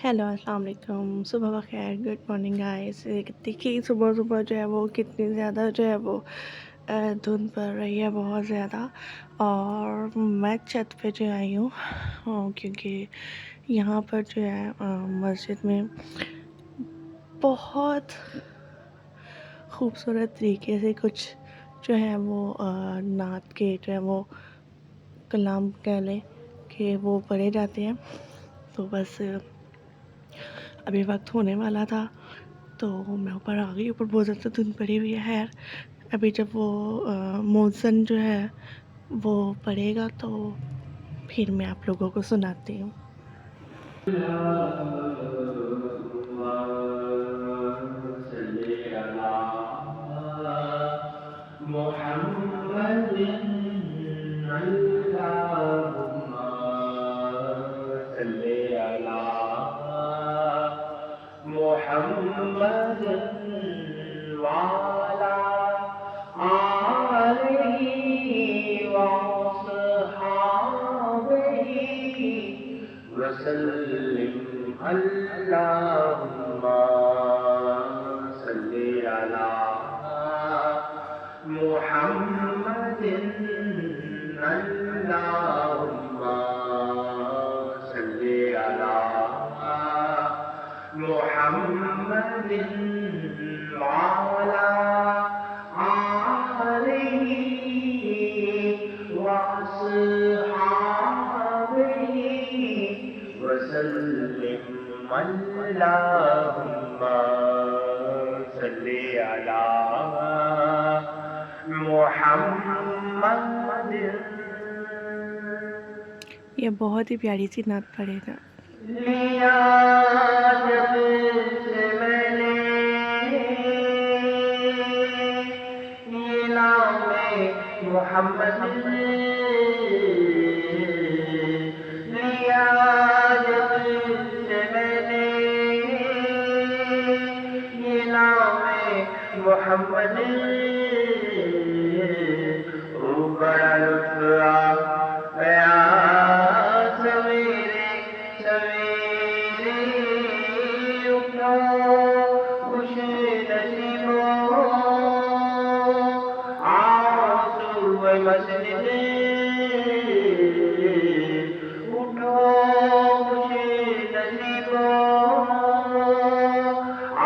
Hello, अस्सलाम वालेकुम, सुबह बख़ैर, गुड मॉर्निंग गाइस। देखिए सुबह-सुबह जो है वो कितनी ज़्यादा जो है वो धुंध पड़ रही है बहुत ज़्यादा। और मैं छत पे जो आई हूँ क्योंकि यहाँ पर जो है मस्जिद में बहुत खूबसूरत तरीके से कुछ जो है वो नात के जो है वो कलाम कह लें कि वो पढ़े जाते हैं। तो बस अभी वक्त होने वाला था तो मैं ऊपर आ गई। ऊपर बहुत ज़्यादा धुंध पड़ी हुई है। खैर अभी जब वो मौसम जो है वो पड़ेगा तो फिर मैं आप लोगों को सुनाती हूँ। वसल्लिम अल्लाहुम्मा सल्ली अला मुहम्मदिन अल्लाहुम्मा सल्ली अला मुहम्मदिन वाला आलिही वअस्हाबिही वसल्लिम अल्लाहुम्मा सल्ली अला मुहम्मदिन। ये बहुत ही प्यारी सी नात पढ़ेगा। लिया जब से मैंने ये नाम मोहम्मद लिया जब से मैंने ये नाम मोहम्मद ओ बड़ा लुत्फ आ गया सवेरे सवेरे उठो खुश नसीबों आओ सुबह मस्जिद उठो खुश नसीबों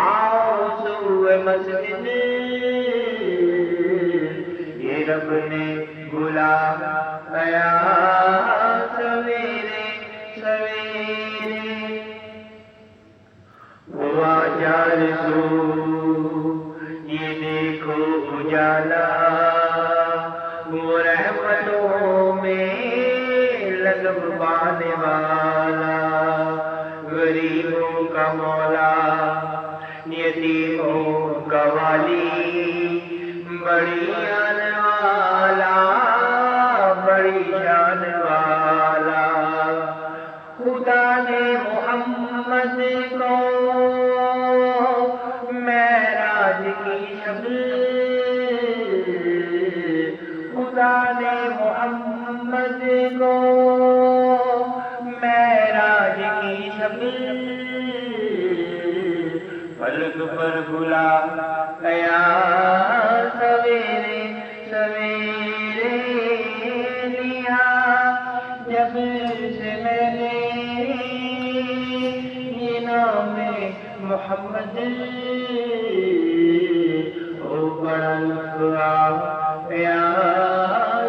आओ सुबह मस्जिद ये रब ने बुलाया सवेरे सवेरे हुआ जारसू ये देखो उजाला वो रहमतों में लगन पाने वाला गरीबों का मौला यतीमों का वाली बड़ी जान वाला बड़ी जान वाला खुदा ने मोहम्मद को मेराज की शब खुदा ने मोहम्मद को मेराज की शब पलक पर बुलाया सवेरे सवेरे लिया जब से मैंने ये नाम मोहम्मद ओ बड़ा लुत्फ आ गया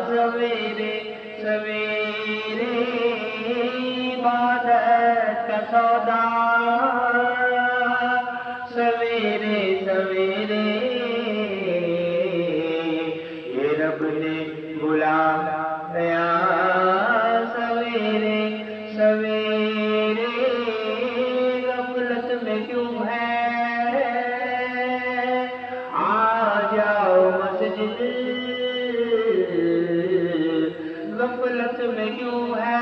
सवेरे सवेरे इबादत का सौदा सवेरे सवेरे ये रब ने बुलाया सवेरे सवेरे गफलत में क्यों है आ जाओ मस्जिद गफलत में क्यों है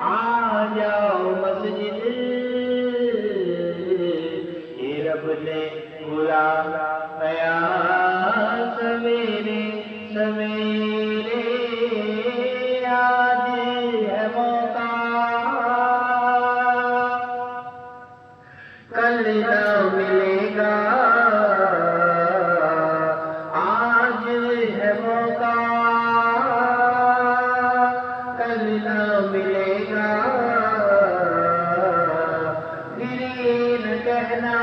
आ जाओ मस्जिद ये रब ने बुलाया सवेरे सवेरे आज है मौका کل نہ ملے گا پھر یہ نہ کہنا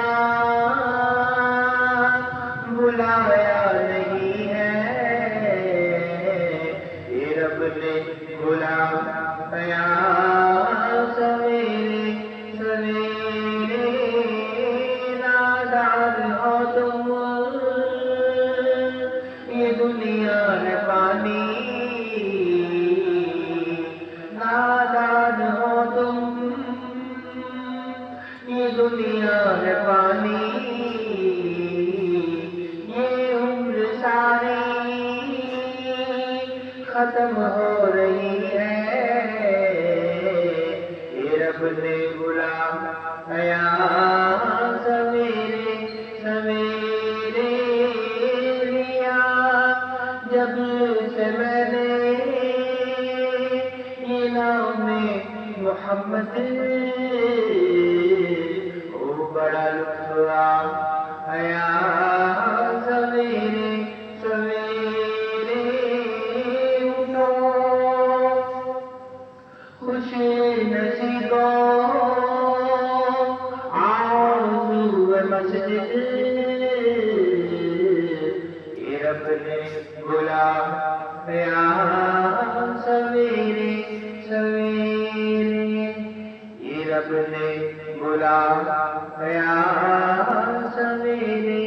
بلایا نہیں ہے یہ رب نے بلایا سویرے سویرے نادان ہو تم یہ دنیا ہے پانی نادان ہو تم یہ دنیا ہے پانی یہ عمر ساری ختم ہو رہی ہے یہ رب نے بلایا سویرے سویرے لیا جب سے میں نے یہ نام محمد او بڑا لطف آیا سویرے سویرے اٹھو خوش نصیبوں آؤ مسجد یہ رب نے بلایا سویرے سویرے یہ رب نے بلایا سویرے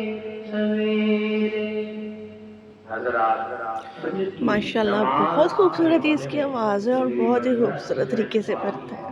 سویرے حضرات ماشاء اللہ بہت خوبصورت ہے اس کی آواز ہے اور بہت ہی خوبصورت طریقے سے پڑھتا ہے.